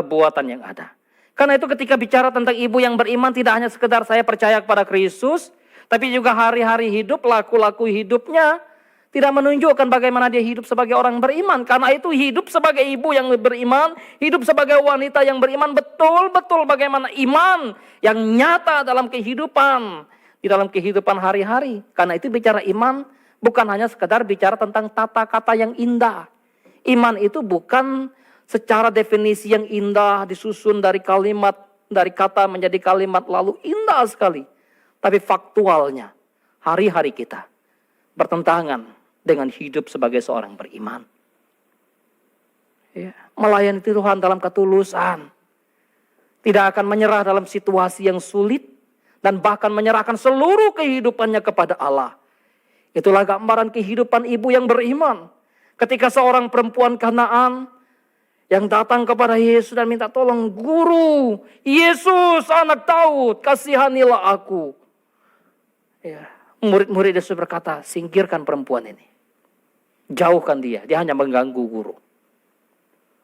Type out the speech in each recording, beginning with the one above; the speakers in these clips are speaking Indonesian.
perbuatan yang ada. Karena itu ketika bicara tentang ibu yang beriman, tidak hanya sekedar saya percaya kepada Kristus, tapi juga hari-hari hidup, laku-laku hidupnya tidak menunjukkan bagaimana dia hidup sebagai orang beriman. Karena itu hidup sebagai ibu yang beriman, hidup sebagai wanita yang beriman, betul-betul bagaimana iman yang nyata dalam kehidupan, di dalam kehidupan hari-hari. Karena itu bicara iman bukan hanya sekedar bicara tentang tata kata yang indah. Iman itu bukan secara definisi yang indah disusun dari kalimat, dari kata menjadi kalimat lalu indah sekali. Tapi faktualnya hari-hari kita bertentangan dengan hidup sebagai seorang beriman. Ya, melayani Tuhan dalam ketulusan. Tidak akan menyerah dalam situasi yang sulit. Dan bahkan menyerahkan seluruh kehidupannya kepada Allah. Itulah gambaran kehidupan ibu yang beriman. Ketika seorang perempuan Kanaan yang datang kepada Yesus dan minta tolong, Guru, Yesus anak Daud, kasihanilah aku. Ya, murid-murid Yesus berkata, singkirkan perempuan ini. Jauhkan dia hanya mengganggu guru.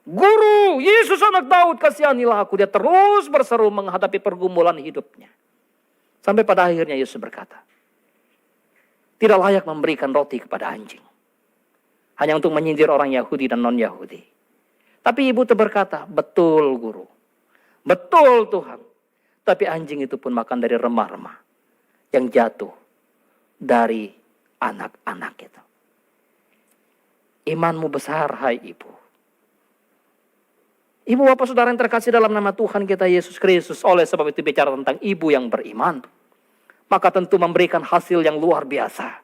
Guru, Yesus anak Daud, kasihanilah aku. Dia terus berseru menghadapi pergumulan hidupnya. Sampai pada akhirnya Yesus berkata, tidak layak memberikan roti kepada anjing. Hanya untuk menyindir orang Yahudi dan non-Yahudi. Tapi ibu itu berkata, betul guru. Betul Tuhan. Tapi anjing itu pun makan dari remah-remah yang jatuh dari anak-anak itu. Imanmu besar, hai ibu. Ibu bapak saudara yang terkasih dalam nama Tuhan kita Yesus Kristus. Oleh sebab itu bicara tentang ibu yang beriman. Maka tentu memberikan hasil yang luar biasa.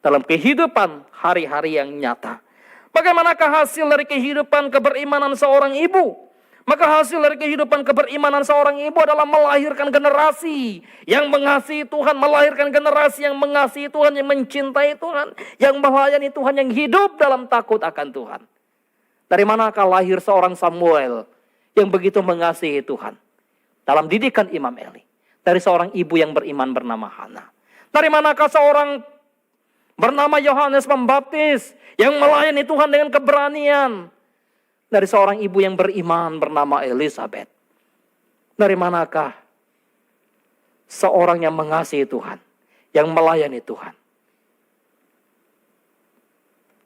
Dalam kehidupan hari-hari yang nyata. Bagaimanakah hasil dari kehidupan keberimanan seorang ibu? Maka hasil dari kehidupan keberimanan seorang ibu adalah melahirkan generasi yang mengasihi Tuhan, melahirkan generasi yang mengasihi Tuhan, yang mencintai Tuhan, yang melayani Tuhan, yang hidup dalam takut akan Tuhan. Dari manakah lahir seorang Samuel yang begitu mengasihi Tuhan? Dalam didikan Imam Eli. Dari seorang ibu yang beriman bernama Hana. Dari manakah seorang bernama Yohanes Pembaptis yang melayani Tuhan dengan keberanian? Dari seorang ibu yang beriman bernama Elizabeth. Dari manakah seorang yang mengasihi Tuhan, yang melayani Tuhan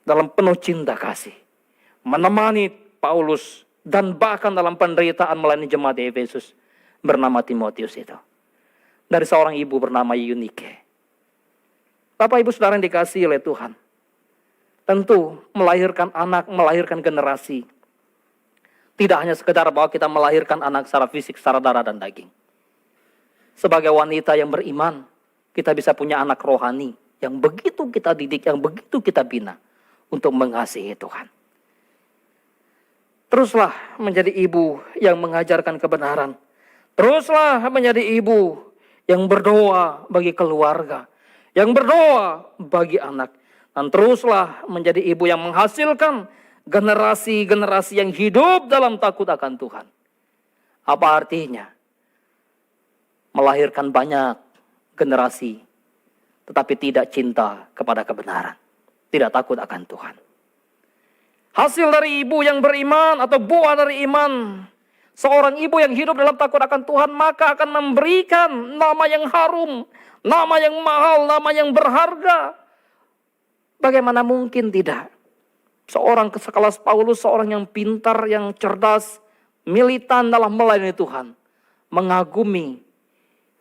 dalam penuh cinta kasih, menemani Paulus dan bahkan dalam penderitaan melayani jemaat di Efesus bernama Timotius itu? Dari seorang ibu bernama Eunike. Bapak ibu saudara yang dikasihi oleh Tuhan, tentu melahirkan anak, melahirkan generasi. Tidak hanya sekedar bahwa kita melahirkan anak secara fisik, secara darah dan daging. Sebagai wanita yang beriman, kita bisa punya anak rohani yang begitu kita didik, yang begitu kita bina untuk mengasihi Tuhan. Teruslah menjadi ibu yang mengajarkan kebenaran. Teruslah menjadi ibu yang berdoa bagi keluarga, yang berdoa bagi anak. Dan teruslah menjadi ibu yang menghasilkan generasi-generasi yang hidup dalam takut akan Tuhan. Apa artinya? Melahirkan banyak generasi, tetapi tidak cinta kepada kebenaran. Tidak takut akan Tuhan. Hasil dari ibu yang beriman atau buah dari iman. Seorang ibu yang hidup dalam takut akan Tuhan, maka akan memberikan nama yang harum, nama yang mahal, nama yang berharga. Bagaimana mungkin tidak? Seorang sekelas Paulus, seorang yang pintar, yang cerdas, militan dalam melayani Tuhan, mengagumi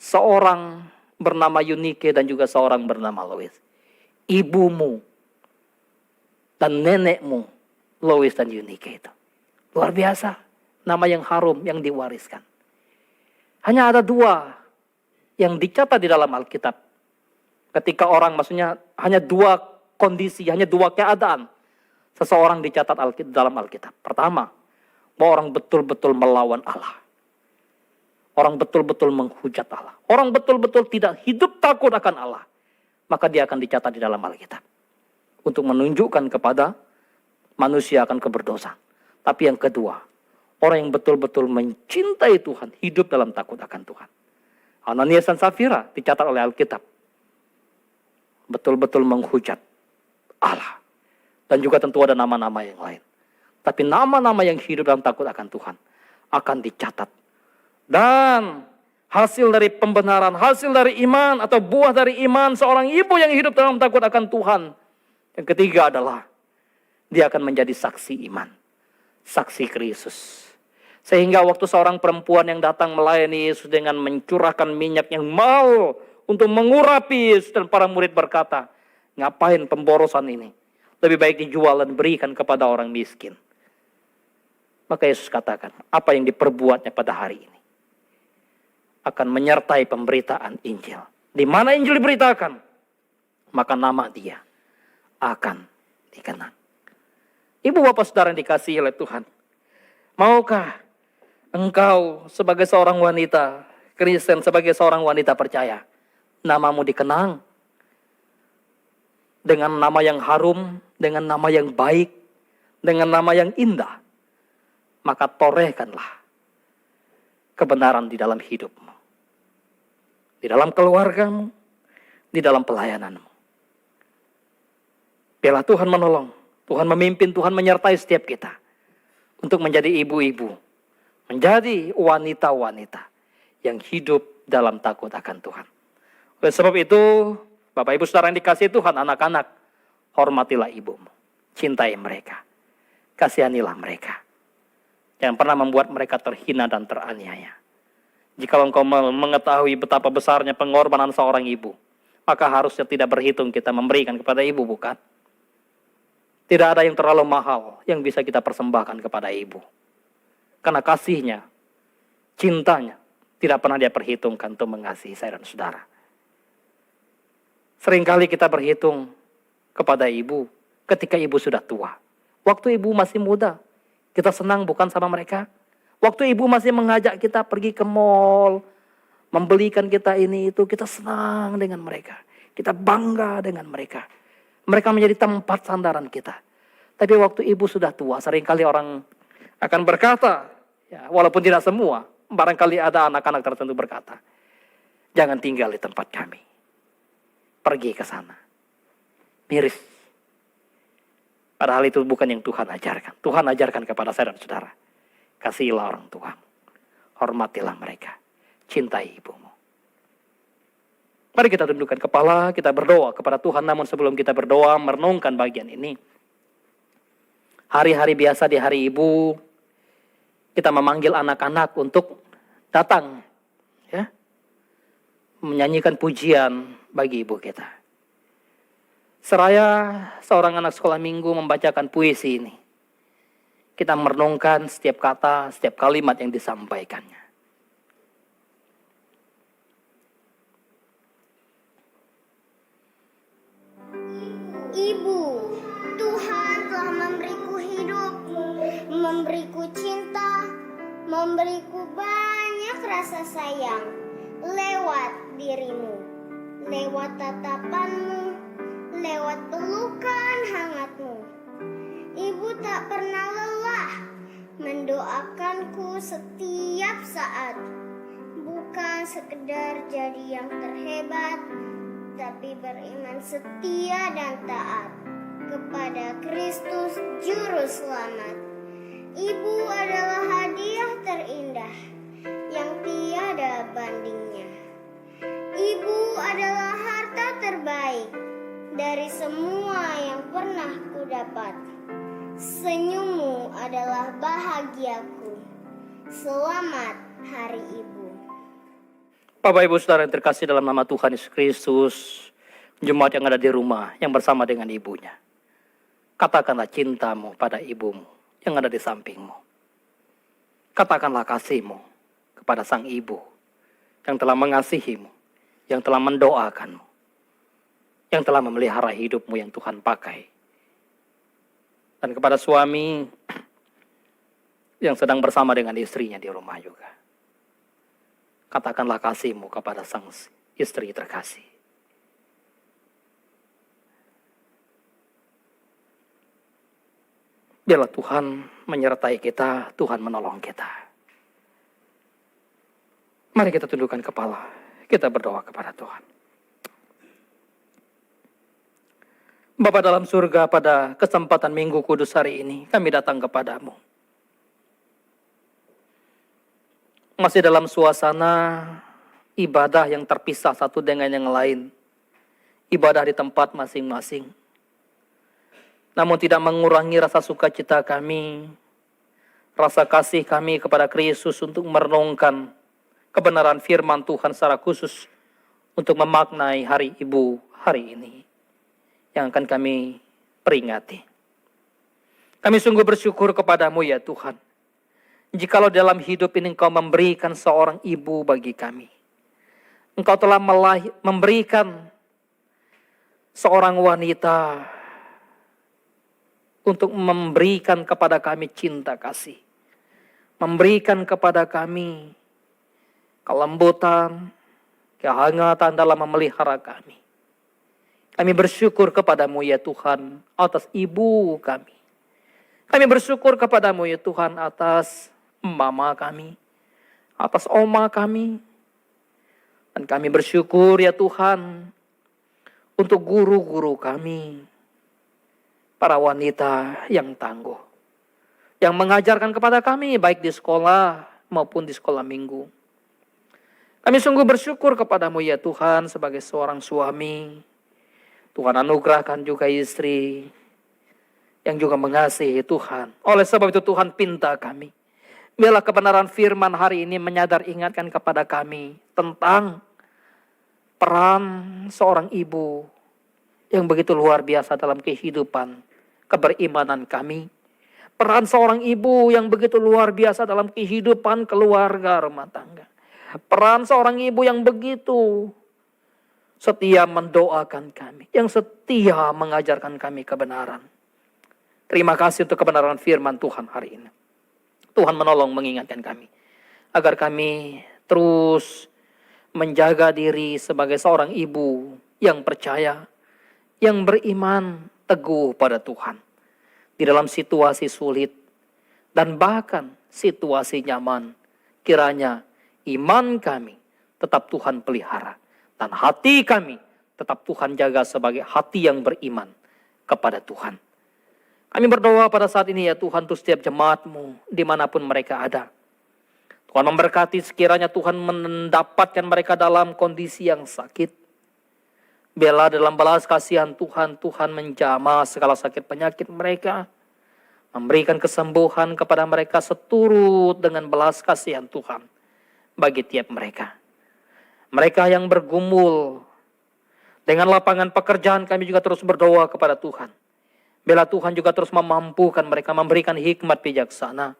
seorang bernama Eunike dan juga seorang bernama Lois. Ibumu dan nenekmu, Lois dan Eunike itu. Luar biasa, nama yang harum yang diwariskan. Hanya ada dua yang dicatat di dalam Alkitab. Ketika orang, maksudnya hanya dua kondisi, hanya dua keadaan. Seseorang dicatat dalam Alkitab. Pertama, bahwa orang betul-betul melawan Allah. Orang betul-betul menghujat Allah. Orang betul-betul tidak hidup takut akan Allah. Maka dia akan dicatat di dalam Alkitab. Untuk menunjukkan kepada manusia akan keberdosaan. Tapi yang kedua, orang yang betul-betul mencintai Tuhan, hidup dalam takut akan Tuhan. Ananias dan Safira dicatat oleh Alkitab. Betul-betul menghujat Allah. Dan juga tentu ada nama-nama yang lain. Tapi nama-nama yang hidup dalam takut akan Tuhan akan dicatat. Dan hasil dari pembenaran, hasil dari iman atau buah dari iman seorang ibu yang hidup dalam takut akan Tuhan. Yang ketiga adalah dia akan menjadi saksi iman, saksi Kristus. Sehingga waktu seorang perempuan yang datang melayani Yesus dengan mencurahkan minyak yang mahal untuk mengurapi Yesus, dan para murid berkata, ngapain pemborosan ini? Lebih baik dijual dan berikan kepada orang miskin. Maka Yesus katakan, apa yang diperbuatnya pada hari ini akan menyertai pemberitaan Injil. Di mana Injil diberitakan, maka nama dia akan dikenang. Ibu bapak saudara yang dikasihi oleh Tuhan, maukah engkau sebagai seorang wanita Kristen, sebagai seorang wanita percaya, namamu dikenang dengan nama yang harum, dengan nama yang baik, dengan nama yang indah? Maka torehkanlah kebenaran di dalam hidupmu, di dalam keluargamu, di dalam pelayananmu. Biarlah Tuhan menolong, Tuhan memimpin, Tuhan menyertai setiap kita untuk menjadi ibu-ibu, menjadi wanita-wanita yang hidup dalam takut akan Tuhan. Oleh sebab itu, Bapak Ibu Saudara yang dikasihi Tuhan, anak-anak, hormatilah ibumu, cintai mereka, kasihanilah mereka. Jangan pernah membuat mereka terhina dan teraniaya. Jika engkau mengetahui betapa besarnya pengorbanan seorang ibu, maka harusnya tidak berhitung kita memberikan kepada ibu, bukan? Tidak ada yang terlalu mahal yang bisa kita persembahkan kepada ibu. Karena kasihnya, cintanya, tidak pernah dia perhitungkan untuk mengasihi saya dan saudara. Seringkali kita berhitung kepada ibu ketika ibu sudah tua. Waktu ibu masih muda, kita senang bukan sama mereka? Waktu ibu masih mengajak kita pergi ke mall, membelikan kita ini itu, kita senang dengan mereka. Kita bangga dengan mereka. Mereka menjadi tempat sandaran kita. Tapi waktu ibu sudah tua, seringkali orang akan berkata, ya, walaupun tidak semua, barangkali ada anak-anak tertentu berkata, jangan tinggal di tempat kami. Pergi ke sana. Miris. Padahal itu bukan yang Tuhan ajarkan. Tuhan ajarkan kepada saya dan saudara. Kasihilah orang tuamu. Hormatilah mereka. Cintai ibumu. Mari kita tundukkan kepala, kita berdoa kepada Tuhan. Namun sebelum kita berdoa, merenungkan bagian ini. Hari-hari biasa di hari ibu, kita memanggil anak-anak untuk datang. Ya, menyanyikan pujian bagi ibu kita. Seraya seorang anak sekolah minggu membacakan puisi ini, kita merenungkan setiap kata, setiap kalimat yang disampaikannya. Ibu, Tuhan telah memberiku hidup, memberiku cinta, memberiku banyak rasa sayang lewat dirimu, lewat tatapanmu, lewat pelukan hangatmu. Ibu tak pernah lelah mendoakanku setiap saat. Bukan sekedar jadi yang terhebat, tapi beriman setia dan taat kepada Kristus Juru Selamat. Ibu adalah hadiah terindah yang tiada bandingnya. Ibu adalah harta terbaik dari semua yang pernah kudapat. Senyummu adalah bahagiaku. Selamat Hari Ibu. Bapak Ibu Saudara yang terkasih dalam nama Tuhan Yesus Kristus, jemaat yang ada di rumah yang bersama dengan ibunya, katakanlah cintamu pada ibumu yang ada di sampingmu. Katakanlah kasihmu kepada sang ibu yang telah mengasihimu, yang telah mendoakanmu, yang telah memelihara hidupmu yang Tuhan pakai. Dan kepada suami yang sedang bersama dengan istrinya di rumah juga, katakanlah kasihmu kepada sang istri terkasih. Biarlah Tuhan menyertai kita, Tuhan menolong kita. Mari kita tundukkan kepala, kita berdoa kepada Tuhan. Bapa dalam surga, pada kesempatan Minggu Kudus hari ini, kami datang kepadamu. masih dalam suasana ibadah yang terpisah satu dengan yang lain. Ibadah di tempat masing-masing. Namun tidak mengurangi rasa sukacita kami, rasa kasih kami kepada Kristus untuk merenungkan kebenaran firman Tuhan secara khusus untuk memaknai hari Ibu hari ini yang akan kami peringati. Kami sungguh bersyukur kepadamu ya Tuhan. Jikalau dalam hidup ini Engkau memberikan seorang ibu bagi kami. Engkau telah memberikan seorang wanita untuk memberikan kepada kami cinta kasih. Memberikan kepada kami kelembutan, kehangatan dalam memelihara kami. Kami bersyukur kepadamu ya Tuhan atas ibu kami. Kami bersyukur kepadamu ya Tuhan atas mama kami, atas oma kami. Dan kami bersyukur ya Tuhan untuk guru-guru kami, para wanita yang tangguh, yang mengajarkan kepada kami baik di sekolah maupun di sekolah minggu. Kami sungguh bersyukur kepadamu ya Tuhan sebagai seorang suami. Tuhan anugerahkan juga istri yang juga mengasihi Tuhan. Oleh sebab itu Tuhan pinta kami, biarlah kebenaran firman hari ini ingatkan kepada kami tentang peran seorang ibu yang begitu luar biasa dalam kehidupan keberimanan kami. Peran seorang ibu yang begitu luar biasa dalam kehidupan keluarga rumah tangga. Peran seorang ibu yang begitu setia mendoakan kami, yang setia mengajarkan kami kebenaran. Terima kasih untuk kebenaran firman Tuhan hari ini. Tuhan menolong mengingatkan kami agar kami terus menjaga diri sebagai seorang ibu yang percaya, yang beriman teguh pada Tuhan. Di dalam situasi sulit dan bahkan situasi nyaman, kiranya iman kami tetap Tuhan pelihara. Dan hati kami tetap Tuhan jaga sebagai hati yang beriman kepada Tuhan. Kami berdoa pada saat ini ya Tuhan untuk setiap jemaat-Mu dimanapun mereka ada. Tuhan memberkati sekiranya Tuhan mendapatkan mereka dalam kondisi yang sakit. Biarlah dalam balas kasihan Tuhan, Tuhan menjamah segala sakit penyakit mereka. Memberikan kesembuhan kepada mereka seturut dengan belas kasihan Tuhan bagi tiap mereka. Mereka yang bergumul dengan lapangan pekerjaan, kami juga terus berdoa kepada Tuhan. Biarlah Tuhan juga terus memampukan mereka, memberikan hikmat bijaksana,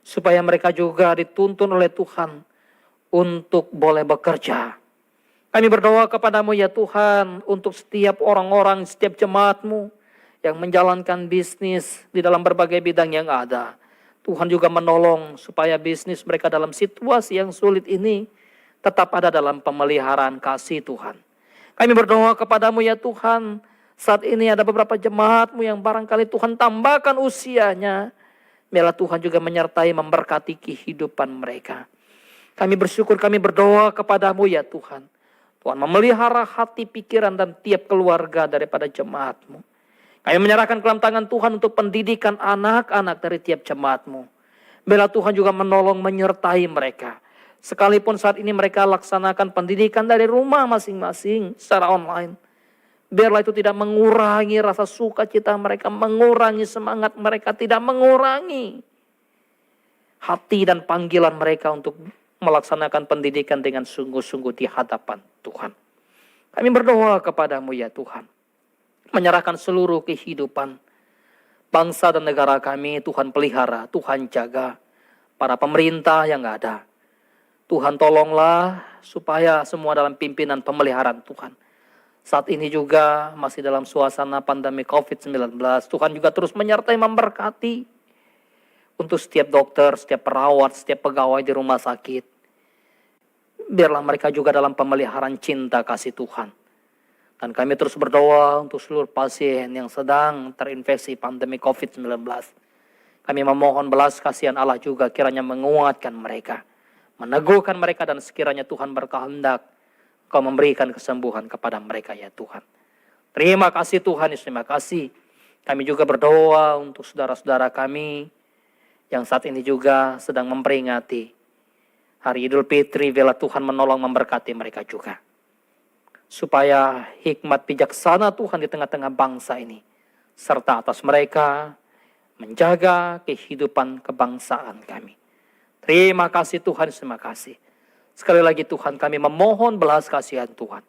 supaya mereka juga dituntun oleh Tuhan untuk boleh bekerja. Kami berdoa kepadamu ya Tuhan untuk setiap orang-orang, setiap jemaat-Mu yang menjalankan bisnis di dalam berbagai bidang yang ada. Tuhan juga menolong supaya bisnis mereka dalam situasi yang sulit ini tetap ada dalam pemeliharaan kasih Tuhan. Kami berdoa kepadamu ya Tuhan, saat ini ada beberapa jemaat-Mu yang barangkali Tuhan tambahkan usianya. Biarlah Tuhan juga menyertai memberkati kehidupan mereka. Kami bersyukur, kami berdoa kepadamu ya Tuhan. Tuhan memelihara hati, pikiran dan tiap keluarga daripada jemaat-Mu. Kami menyerahkan ke dalam tangan Tuhan untuk pendidikan anak-anak dari tiap jemaat-Mu. Biarlah Tuhan juga menolong menyertai mereka. Sekalipun saat ini mereka laksanakan pendidikan dari rumah masing-masing secara online. Biarlah itu tidak mengurangi rasa sukacita mereka, mengurangi semangat mereka, tidak mengurangi hati dan panggilan mereka untuk melaksanakan pendidikan dengan sungguh-sungguh di hadapan Tuhan. Kami berdoa kepadamu ya Tuhan. Menyerahkan seluruh kehidupan bangsa dan negara kami, Tuhan pelihara, Tuhan jaga. Para pemerintah yang ada, Tuhan tolonglah supaya semua dalam pimpinan pemeliharaan Tuhan. Saat ini juga masih dalam suasana pandemi COVID-19, Tuhan juga terus menyertai memberkati untuk setiap dokter, setiap perawat, setiap pegawai di rumah sakit. Biarlah mereka juga dalam pemeliharaan cinta kasih Tuhan. Dan kami terus berdoa untuk seluruh pasien yang sedang terinfeksi pandemi COVID-19. Kami memohon belas kasihan Allah juga kiranya menguatkan mereka, meneguhkan mereka, dan sekiranya Tuhan berkehendak Kau memberikan kesembuhan kepada mereka ya Tuhan. Terima kasih Tuhan, terima kasih. Kami juga berdoa untuk saudara-saudara kami yang saat ini juga sedang memperingati hari Idul Fitri, biarlah Tuhan menolong memberkati mereka juga. Supaya hikmat bijaksana Tuhan di tengah-tengah bangsa ini, serta atas mereka, menjaga kehidupan kebangsaan kami. Terima kasih Tuhan, terima kasih. Sekali lagi Tuhan, kami memohon belas kasihan Tuhan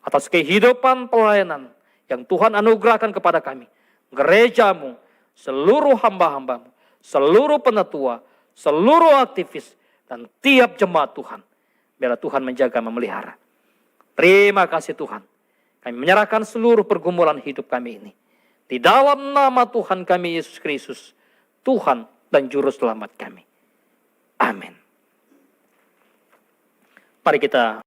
atas kehidupan pelayanan yang Tuhan anugerahkan kepada kami. Gerejamu, seluruh hamba-hambamu, seluruh penatua, seluruh aktivis, dan tiap jemaat Tuhan. Biarlah Tuhan menjaga, memelihara. Terima kasih Tuhan. Kami menyerahkan seluruh pergumulan hidup kami ini. Di dalam nama Tuhan kami Yesus Kristus, Tuhan dan Juru Selamat kami. Amin. Mari kita